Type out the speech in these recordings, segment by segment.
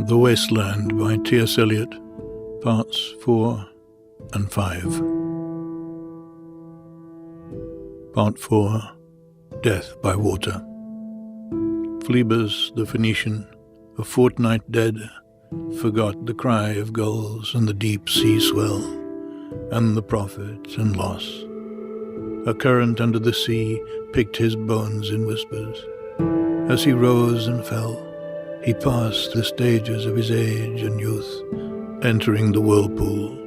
The Wasteland by T.S. Eliot, Parts 4 and 5. Part 4, Death by Water. Phlebas the Phoenician, a fortnight dead, forgot the cry of gulls and the deep sea swell, and the profit and loss. A current under the sea picked his bones in whispers. As he rose and fell, he passed the stages of his age and youth, entering the whirlpool.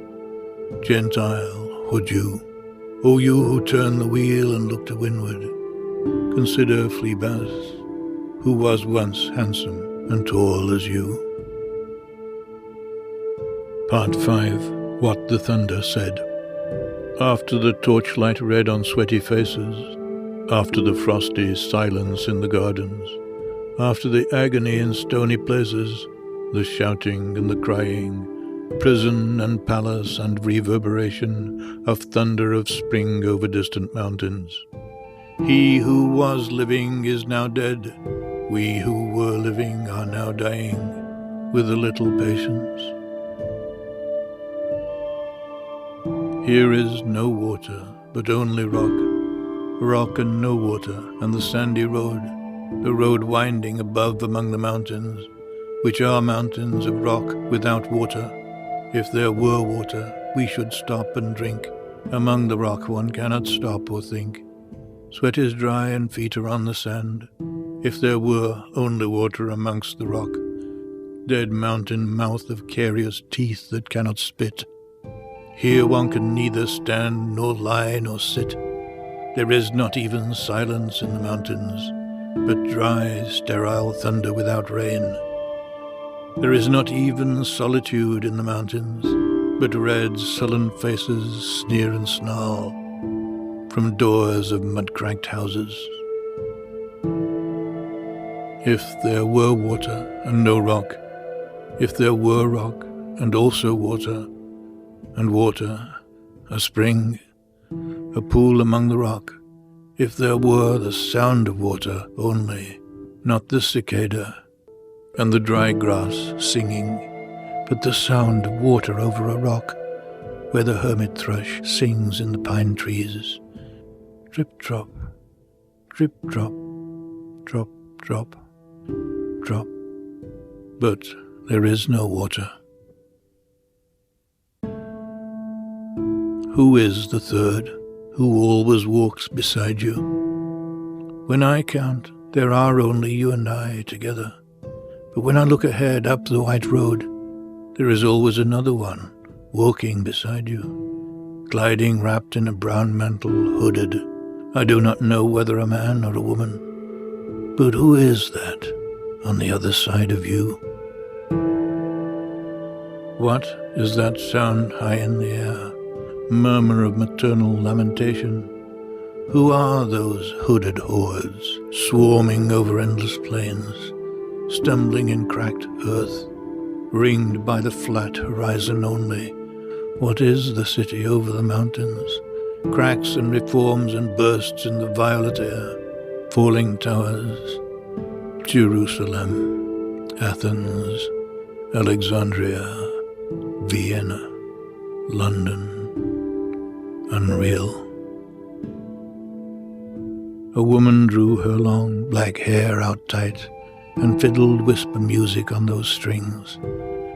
Gentile or Jew, O you who turn the wheel and look to windward, consider Phlebas, who was once handsome and tall as you. Part 5. What the Thunder Said. After the torchlight red on sweaty faces, after the frosty silence in the gardens, after the agony in stony places, the shouting and the crying, prison and palace and reverberation of thunder of spring over distant mountains. He who was living is now dead. We who were living are now dying, with a little patience. Here is no water, but only rock and no water, and the sandy road, the road winding above among the mountains, which are mountains of rock without water. If there were water, we should stop and drink. Among the rock one cannot stop or think. Sweat is dry and feet are on the sand. If there were only water amongst the rock, dead mountain mouth of carious teeth that cannot spit. Here one can neither stand nor lie nor sit. There is not even silence in the mountains, but dry, sterile thunder without rain. There is not even solitude in the mountains, but red, sullen faces sneer and snarl from doors of mud-cracked houses. If there were water and no rock, if there were rock and also water, and water, a spring, a pool among the rock, if there were the sound of water only, not the cicada and the dry grass singing, but the sound of water over a rock, where the hermit thrush sings in the pine trees. Drip drop, drip drop, drop drop, drop. But there is no water. Who is the third, who always walks beside you? When I count, there are only you and I together. But when I look ahead up the white road, there is always another one walking beside you, gliding wrapped in a brown mantle, hooded. I do not know whether a man or a woman. But who is that on the other side of you? What is that sound high in the air? Murmur of maternal lamentation. Who are those hooded hordes swarming over endless plains, stumbling in cracked earth, ringed by the flat horizon only? What is the city over the mountains? Cracks and reforms and bursts in the violet air, falling towers. Jerusalem, Athens, Alexandria, Vienna, London. Unreal. A woman drew her long black hair out tight and fiddled whisper music on those strings,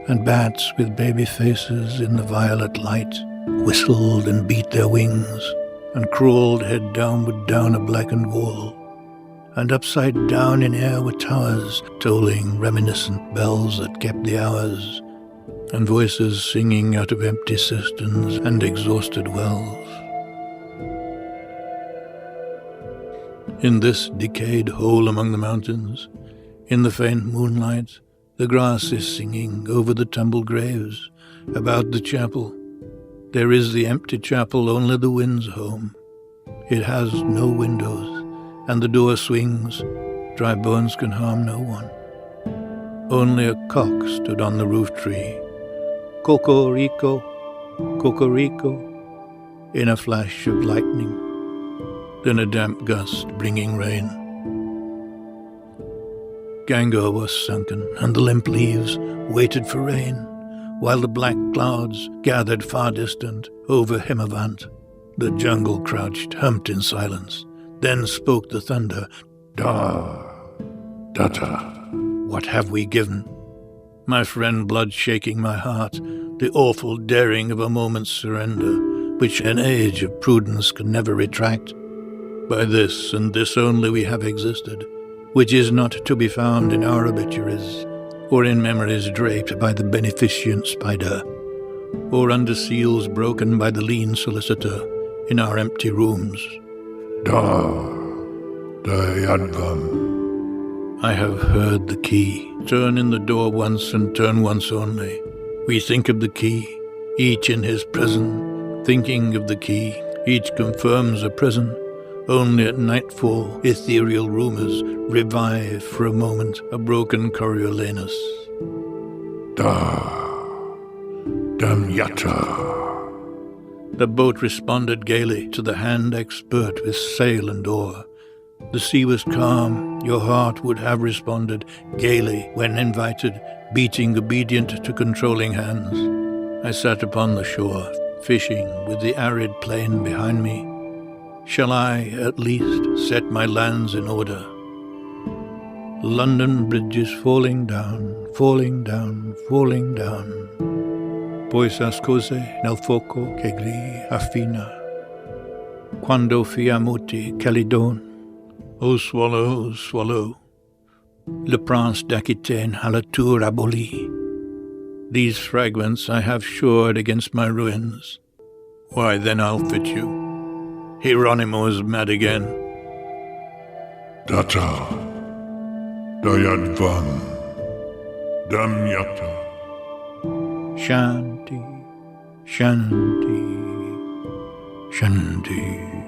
and bats with baby faces in the violet light whistled and beat their wings and crawled head downward down a blackened wall, and upside down in air were towers tolling reminiscent bells that kept the hours, and voices singing out of empty cisterns and exhausted wells. In this decayed hole among the mountains, in the faint moonlight, the grass is singing over the tumbled graves, about the chapel. There is the empty chapel, only the wind's home. It has no windows, and the door swings. Dry bones can harm no one. Only a cock stood on the roof tree. Cocorico, cocorico, in a flash of lightning, then a damp gust bringing rain. Gango was sunken, and the limp leaves waited for rain, while the black clouds gathered far distant over Himavant. The jungle crouched, humped in silence. Then spoke the thunder. Da, Data, what have we given? My friend, blood shaking my heart, the awful daring of a moment's surrender, which an age of prudence can never retract. By this and this only we have existed, which is not to be found in our obituaries, or in memories draped by the beneficent spider, or under seals broken by the lean solicitor in our empty rooms. Dayadvam. I have heard the key. Turn in the door once and turn once only. We think of the key, each in his prison. Thinking of the key, each confirms a prison. Only at nightfall, ethereal rumors revive for a moment a broken Coriolanus. Damyata. The boat responded gaily to the hand expert with sail and oar. The sea was calm. Your heart would have responded gaily when invited, beating obedient to controlling hands. I sat upon the shore, fishing with the arid plain behind me. Shall I, at least, set my lands in order? London Bridge is falling down, falling down, falling down. Poi s'ascose nel fuoco che gli affina. Quando fiammoti Calidon. O swallow, swallow, le prince d'Aquitaine à la tour abolie. These fragments I have shored against my ruins. Why, then I'll fit you. Hieronymo is mad again. Data, Dayadvam, Damyata. Shanti, Shanti, Shanti.